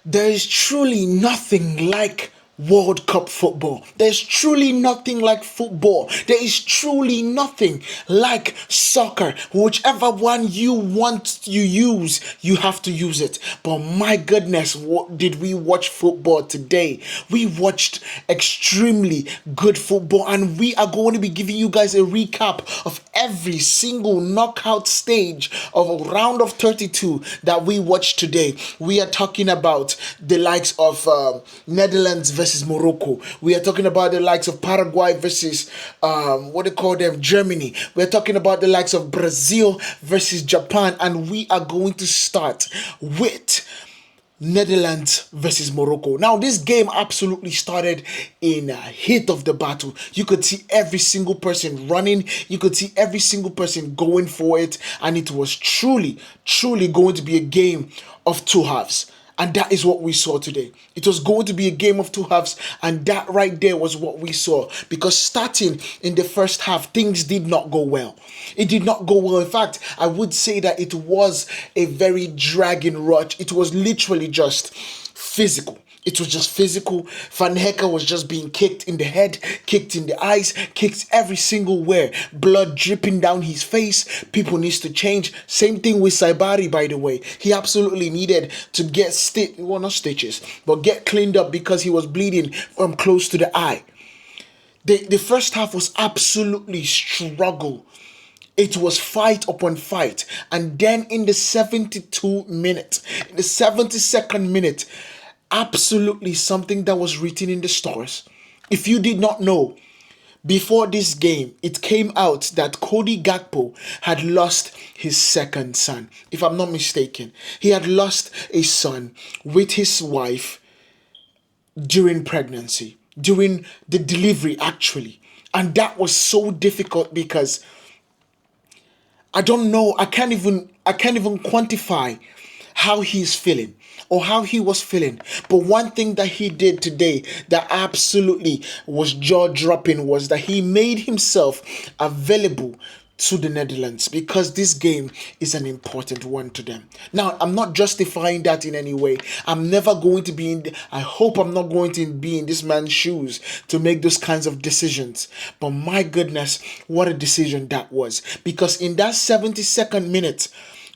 There is truly nothing like World Cup football. There's truly nothing like football. There is truly nothing like soccer. Whichever one you want you use, you have to use it. But my goodness, what did we watch football today? We watched extremely good football, and we are going to be giving you guys a recap of every single knockout stage of a round of 32 that we watched today. We are talking about the likes of Netherlands versus Morocco. We are talking about the likes of Paraguay versus what they call them, Germany. We are talking about the likes of Brazil versus Japan, and we are going to start with Netherlands versus Morocco. Now, this game absolutely started in a heat of the battle. You could see every single person running. You could see every single person going for it. And it was truly, truly going to be a game of two halves. And that is what we saw today. It was going to be a game of two halves, and that right there was what we saw. Because starting in the first half, things did not go well. It did not go well. In fact, I would say that it was a very dragging rush. It was literally just physical. It was just physical. Van Hecker was just being kicked in the head, kicked in the eyes, kicked every single where. Blood dripping down his face. People needs to change. Same thing with Saibari, by the way. He absolutely needed to get not stitches, but get cleaned up because he was bleeding from close to the eye. The first half was absolutely struggle. It was fight upon fight. And then in the 72nd minute, absolutely something that was written in the stars. If you did not know, before this game, it came out that Cody Gakpo had lost his second son. If I'm not mistaken, he had lost a son with his wife during pregnancy, during the delivery actually. And that was so difficult because I don't know, I can't even quantify how he's feeling or how he was feeling. But one thing that he did today that absolutely was jaw-dropping was that he made himself available to the Netherlands because this game is an important one to them. Now, I'm not justifying that in any way. I'm never going to be I hope I'm not going to be in this man's shoes to make those kinds of decisions. But my goodness, what a decision that was. Because in that 72nd minute,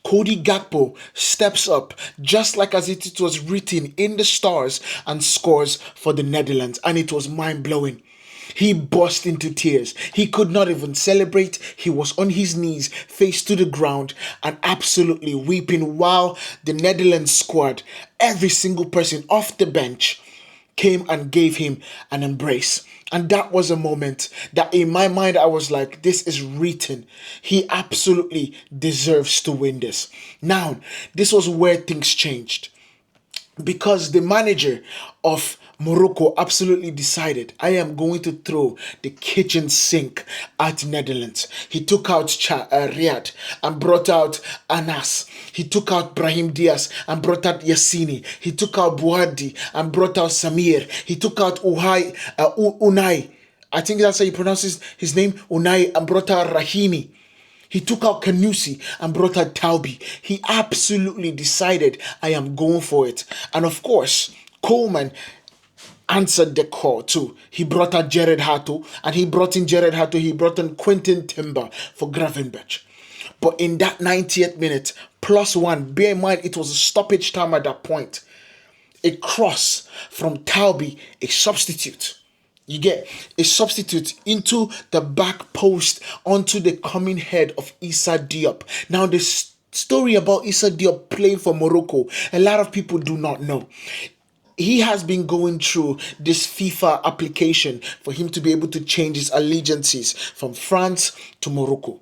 Cody Gakpo steps up just like as it was written in the stars and scores for the Netherlands, and it was mind-blowing. He burst into tears. He could not even celebrate. He was on his knees, face to the ground, and absolutely weeping while the Netherlands squad, every single person off the bench, came and gave him an embrace. And that was a moment that in my mind, I was like, this is written. He absolutely deserves to win this. Now, this was where things changed. Because the manager of Morocco absolutely decided, I am going to throw the kitchen sink at Netherlands. He took out Riyad and brought out Anas. He took out Brahim Diaz and brought out Yassini. He took out Buhadi and brought out Samir. He took out Unai. I think that's how you pronounce his name, Unai, and brought out Rahimi. He took out Kanusi and brought out Taubi. He absolutely decided, I am going for it. And of course, Coleman answered the call too. He brought out Jared Hato, and he brought in Quentin Timber for Gravenberch. But in that 90th minute, +1, bear in mind it was a stoppage time at that point. A cross from Taubi, a substitute. You get a substitute into the back post onto the coming head of Issa Diop. Now, the story about Issa Diop playing for Morocco, a lot of people do not know. He has been going through this FIFA application for him to be able to change his allegiances from France to Morocco.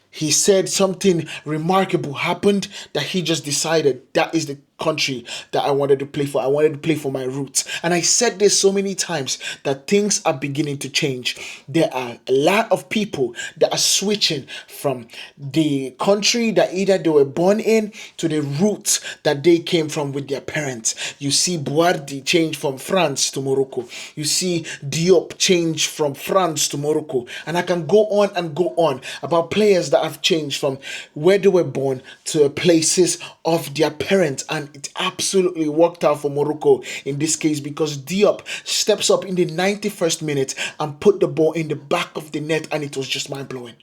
He said something remarkable happened that he just decided that is the country that I wanted to play for. I wanted to play for my roots. And I said this so many times that things are beginning to change. There are a lot of people that are switching from the country that either they were born in to the roots that they came from with their parents. You see Bouardi change from France to Morocco. You see Diop change from France to Morocco. And I can go on and go on about players that have changed from where they were born to places of their parents, and it absolutely worked out for Morocco in this case because Diop steps up in the 91st minute and put the ball in the back of the net, and it was just mind-blowing.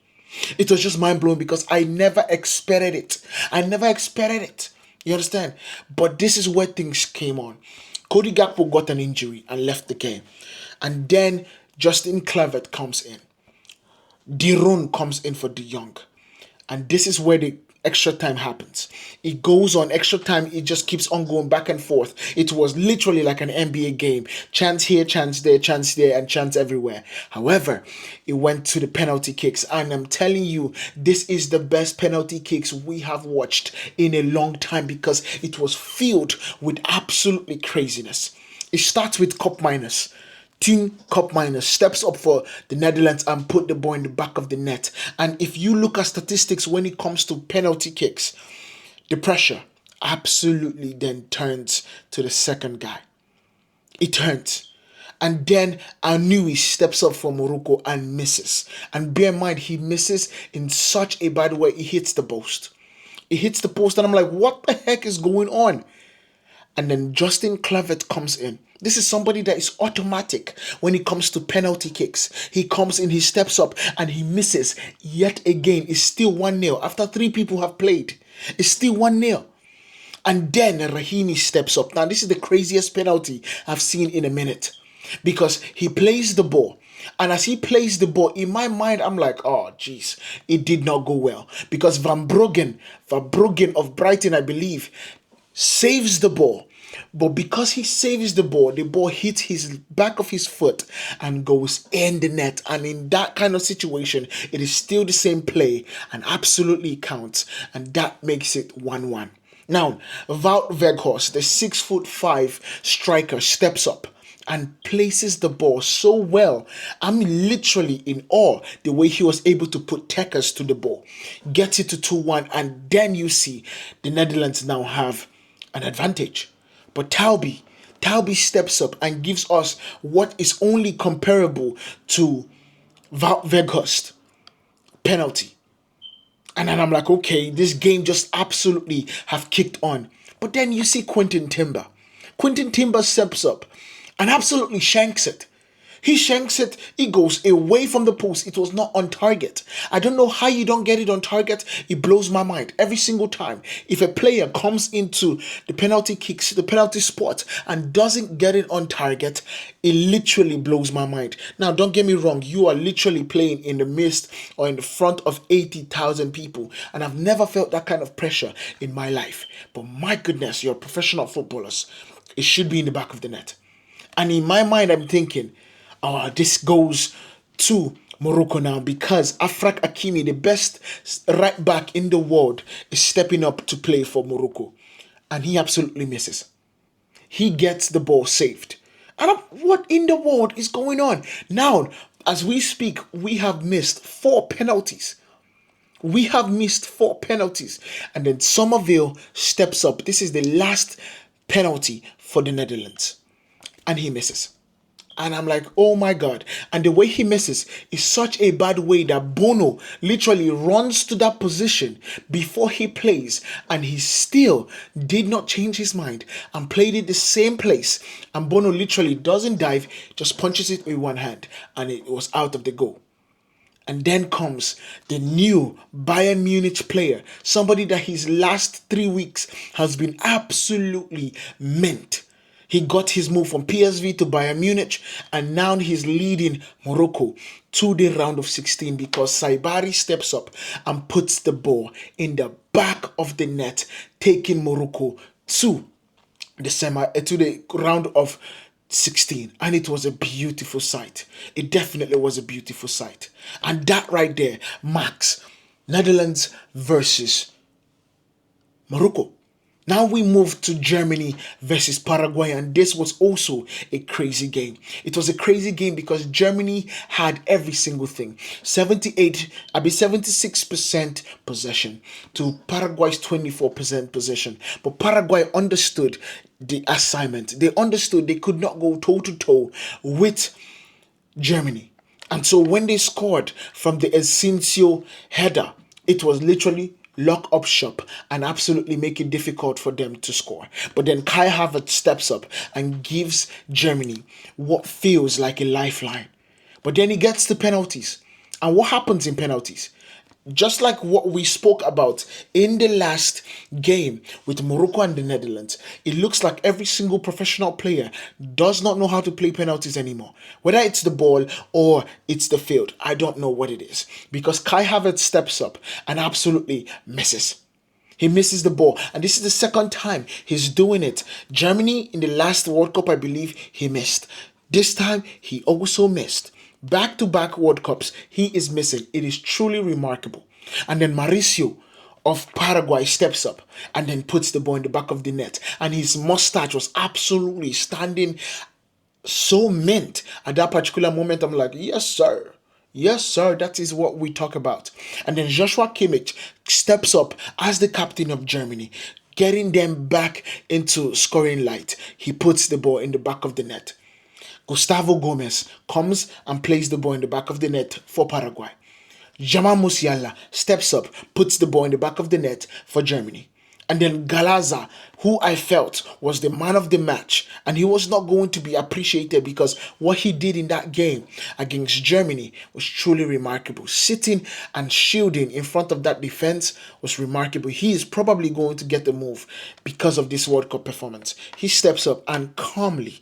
It was just mind-blowing because I never expected it. I never expected it. You understand? But this is where things came on. Cody Gakpo got an injury and left the game. And then Justin Kluivert comes in. De Roon comes in for De Jong. And this is where the extra time happens. It goes on extra time. It just keeps on going back and forth. It was literally like an NBA game. Chance here, chance there, and chance everywhere. However, it went to the penalty kicks. And I'm telling you, this is the best penalty kicks we have watched in a long time because it was filled with absolutely craziness. It starts with Cup Miners. Team Cup Miners steps up for the Netherlands and put the ball in the back of the net. And if you look at statistics when it comes to penalty kicks, the pressure absolutely then turns to the second guy. It turns. And then Anui steps up for Morocco and misses. And bear in mind, he misses in such a bad way. He hits the post. He hits the post and I'm like, what the heck is going on? And then Justin Kluivert comes in. This is somebody that is automatic when it comes to penalty kicks. He comes in, he steps up, and he misses. Yet again, it's still 1-0. After 3 people have played, it's still 1-0. And then Rahimi steps up. Now, this is the craziest penalty I've seen in a minute. Because he plays the ball. And as he plays the ball, in my mind, I'm like, oh, jeez, it did not go well. Because Van Bruggen of Brighton, I believe, saves the ball. But because he saves the ball hits his back of his foot and goes in the net. And in that kind of situation, it is still the same play and absolutely counts. And that makes it 1-1. Now, Wout Weghorst, the 6'5" striker, steps up and places the ball so well. I'm literally in awe the way he was able to put Tekkers to the ball. Gets it to 2-1, and then you see the Netherlands now have an advantage. But Taubi steps up and gives us what is only comparable to Wout Weghorst penalty. And then I'm like, okay, this game just absolutely have kicked on. But then you see Quentin Timber. Quentin Timber steps up and absolutely shanks it. He shanks it. It goes away from the post. It was not on target. I don't know how you don't get it on target. It blows my mind every single time. If a player comes into the penalty kicks, the penalty spot, and doesn't get it on target, it literally blows my mind. Now, don't get me wrong. You are literally playing in the midst or in the front of 80,000 people. And I've never felt that kind of pressure in my life. But my goodness, you're professional footballers. It should be in the back of the net. And in my mind, I'm thinking, this goes to Morocco now because Afrak Hakimi, the best right back in the world, is stepping up to play for Morocco. And he absolutely misses. He gets the ball saved. And what in the world is going on? Now, as we speak, we have missed 4 penalties. We have missed 4 penalties. And then Somerville steps up. This is the last penalty for the Netherlands. And he misses. And I'm like, oh my God. And the way he misses is such a bad way that Bono literally runs to that position before he plays. And he still did not change his mind and played it the same place. And Bono literally doesn't dive, just punches it with one hand. And it was out of the goal. And then comes the new Bayern Munich player. Somebody that his last 3 weeks has been absolutely mint. He got his move from PSV to Bayern Munich, and now he's leading Morocco to the round of 16 because Saibari steps up and puts the ball in the back of the net, taking Morocco to the round of 16. And it was a beautiful sight. It definitely was a beautiful sight. And that right there marks Netherlands versus Morocco. Now we move to Germany versus Paraguay, and this was also a crazy game. It was a crazy game because Germany had every single thing. 76% possession to Paraguay's 24% possession. But Paraguay understood the assignment. They understood they could not go toe-to-toe with Germany. And so when they scored from the Asensio header, it was literally lock up shop and absolutely make it difficult for them to score. But then Kai Havertz steps up and gives Germany what feels like a lifeline. But then he gets the penalties. And what happens in penalties? Just like what we spoke about in the last game with Morocco and the Netherlands, it looks like every single professional player does not know how to play penalties anymore. Whether it's the ball or it's the field, I don't know what it is. Because Kai Havertz steps up and absolutely misses. He misses the ball. And this is the second time he's doing it. Germany, in the last World Cup, I believe, he missed. This time, he also missed. Back-to-back World Cups, he is missing. It is truly remarkable. And then Mauricio of Paraguay steps up and then puts the ball in the back of the net. And his mustache was absolutely standing so mint at that particular moment. I'm like, yes, sir. Yes, sir, that is what we talk about. And then Joshua Kimmich steps up as the captain of Germany, getting them back into scoring light. He puts the ball in the back of the net. Gustavo Gomez comes and plays the ball in the back of the net for Paraguay. Jamal Musiala steps up, puts the ball in the back of the net for Germany. And then Galaza, who I felt was the man of the match, and he was not going to be appreciated because what he did in that game against Germany was truly remarkable. Sitting and shielding in front of that defense was remarkable. He is probably going to get the move because of this World Cup performance. He steps up and calmly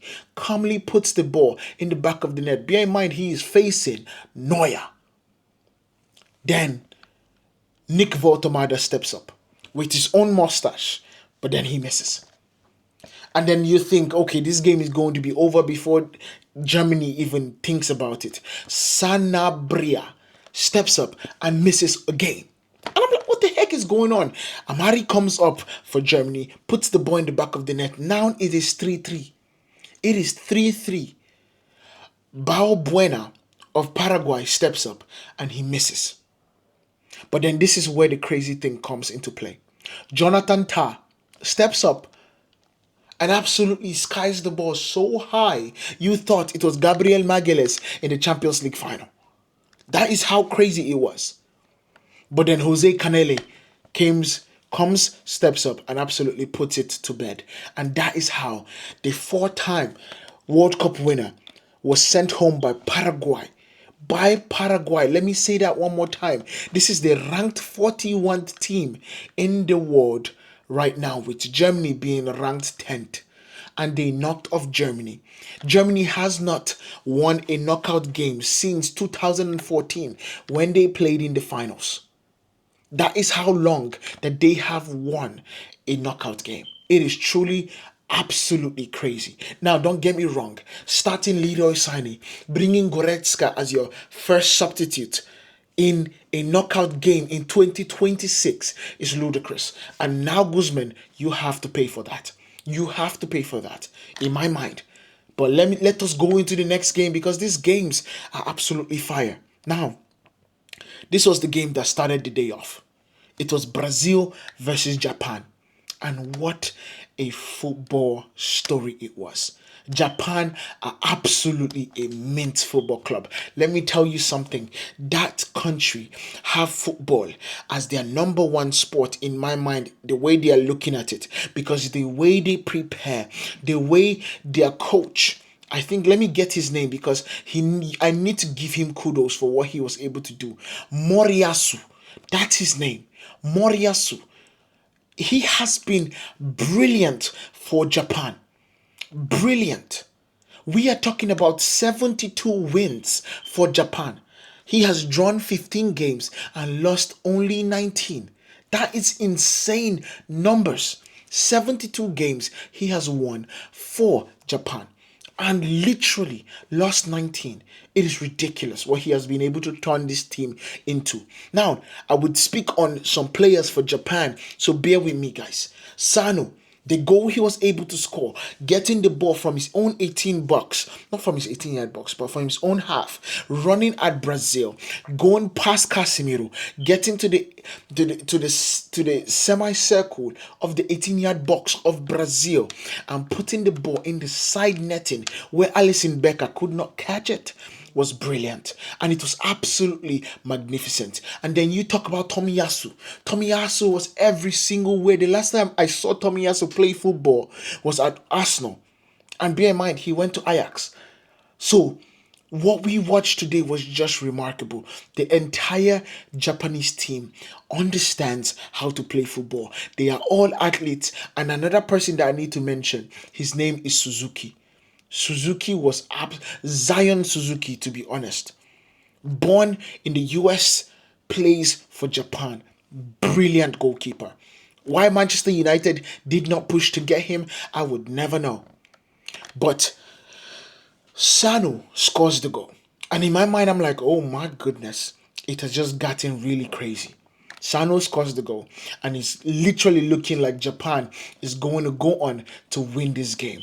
puts the ball in the back of the net. Bear in mind, he is facing Neuer. Then Nick Voltemada steps up with his own mustache, but then he misses. And then you think, okay, this game is going to be over before Germany even thinks about it. Sanabria steps up and misses again. And I'm like, what the heck is going on? Amari comes up for Germany, puts the ball in the back of the net. Now it is 3-3. It is 3-3. Balbuena of Paraguay steps up and he misses. But then this is where the crazy thing comes into play. Jonathan Tah steps up and absolutely skies the ball so high you thought it was Gabriel Magalhaes in the Champions League final. That is how crazy it was. But then Jose Canele comes, steps up and absolutely puts it to bed. And that is how the 4-time World Cup winner was sent home by Paraguay. Let me say that one more time. This is the ranked 41st team in the world right now, with Germany being ranked 10th. And they knocked off Germany. Germany has not won a knockout game since 2014 when they played in the finals. That is how long that they have won a knockout game. It is truly absolutely crazy. Now, don't get me wrong. Starting Leroy Sané, bringing Goretzka as your first substitute in a knockout game in 2026 is ludicrous. And now, Guzman, you have to pay for that. You have to pay for that, in my mind. But let us go into the next game because these games are absolutely fire. Now, this was the game that started the day off. It was Brazil versus Japan. And what a football story it was. Japan are absolutely a mint football club. Let me tell you something. That country have football as their number one sport in my mind, the way they are looking at it. Because the way they prepare, the way their coach, I think, let me get his name because I need to give him kudos for what he was able to do. Moriyasu, that's his name. Moriyasu. He has been brilliant for Japan. Brilliant. We are talking about 72 wins for Japan. He has drawn 15 games and lost only 19. That is insane numbers. 72 games he has won for Japan and literally lost 19. It is ridiculous what he has been able to turn this team into. Now, I would speak on some players for Japan, so bear with me, guys. Sano, the goal he was able to score, getting the ball from his own 18 box, not from his 18-yard box, but from his own half, running at Brazil, going past Casemiro, getting to the semicircle of the 18-yard box of Brazil, and putting the ball in the side netting where Alisson Becker could not catch it. was brilliant, and it was absolutely magnificent. And then you talk about Tomiyasu. Tomiyasu was every single way. The last time I saw Tomiyasu play football was at Arsenal. And bear in mind, he went to Ajax. So, what we watched today was just remarkable. The entire Japanese team understands how to play football. They are all athletes. And another person that I need to mention, his name is Suzuki. Suzuki was Zion Suzuki, to be honest. Born in the US, plays for Japan. Brilliant goalkeeper. Why Manchester United did not push to get him, I would never know. But Sano scores the goal. And in my mind, I'm like, oh my goodness, it has just gotten really crazy. Sano scores the goal, and it's literally looking like Japan is going to go on to win this game.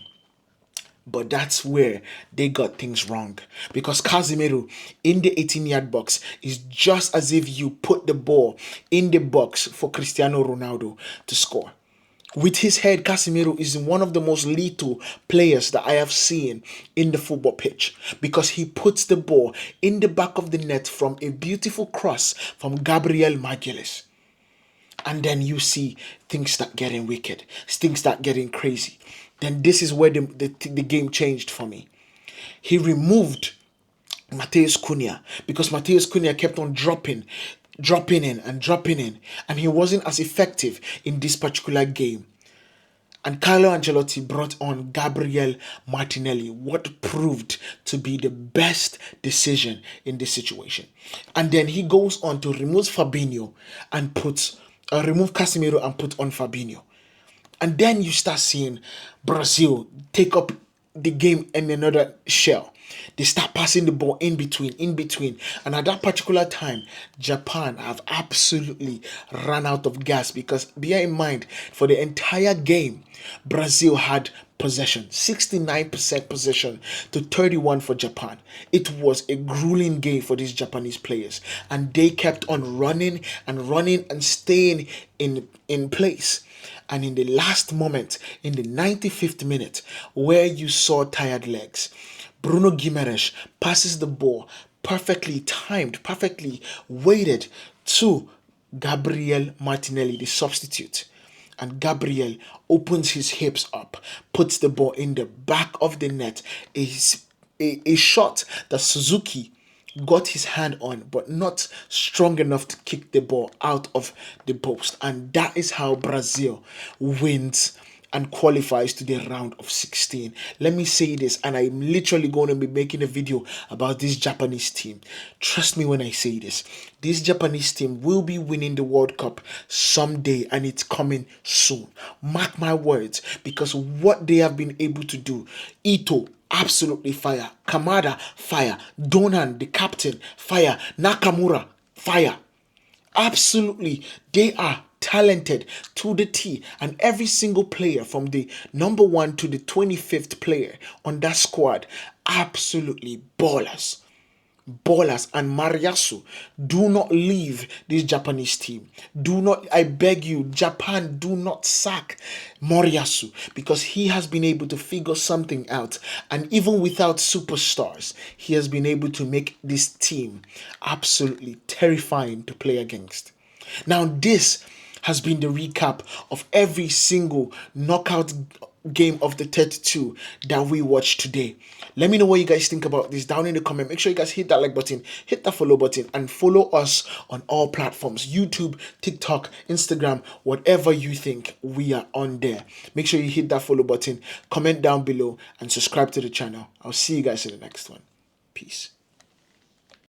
But that's where they got things wrong. Because Casemiro in the 18-yard box is just as if you put the ball in the box for Cristiano Ronaldo to score. With his head, Casemiro is one of the most lethal players that I have seen in the football pitch, because he puts the ball in the back of the net from a beautiful cross from Gabriel Magalhaes. And then you see things start getting wicked, things start getting crazy. Then this is where the game changed for me. He removed Mateus Cunha, because Mateus Cunha kept on dropping in, and he wasn't as effective in this particular game. And Carlo Ancelotti brought on Gabriel Martinelli, what proved to be the best decision in this situation. And then he goes on to remove Fabinho and remove Casemiro and put on Fabinho. And then you start seeing Brazil take up the game in another shell. They start passing the ball in between. And at that particular time, Japan have absolutely run out of gas, because bear in mind, for the entire game, Brazil had possession, 69% possession to 31 for Japan. It was a grueling game for these Japanese players, and they kept on running and staying in place. And in the last moment, in the 95th minute, where you saw tired legs, Bruno Guimaraes passes the ball, perfectly timed, perfectly weighted, to Gabriel Martinelli, the substitute. And Gabriel opens his hips up, puts the ball in the back of the net. A shot that Suzuki got his hand on, but not strong enough to kick the ball out of the post. And that is how Brazil wins and qualifies to the round of 16. Let me say this, and I'm literally going to be making a video about this Japanese team. Trust me when I say this. This Japanese team will be winning the World Cup someday, and it's coming soon. Mark my words, because what they have been able to do, Ito, absolutely fire. Kamada, fire. Donan, the captain, fire. Nakamura, fire. Absolutely, they are talented to the T, and every single player from the number 1 to the 25th player on that squad, absolutely ballers. And Mariasu, do not leave this Japanese team. Do not, I beg you, Japan, do not sack Moriyasu, because he has been able to figure something out, and even without superstars, he has been able to make this team absolutely terrifying to play against. Now, this has been the recap of every single knockout game of the 32 that we watched today. Let me know what you guys think about this down in the comment. Make sure you guys hit that like button, hit that follow button, and follow us on all platforms: YouTube, TikTok, Instagram, whatever you think, we are on there. Make sure you hit that follow button, comment down below, and subscribe to the channel. I'll see you guys in the next one. Peace.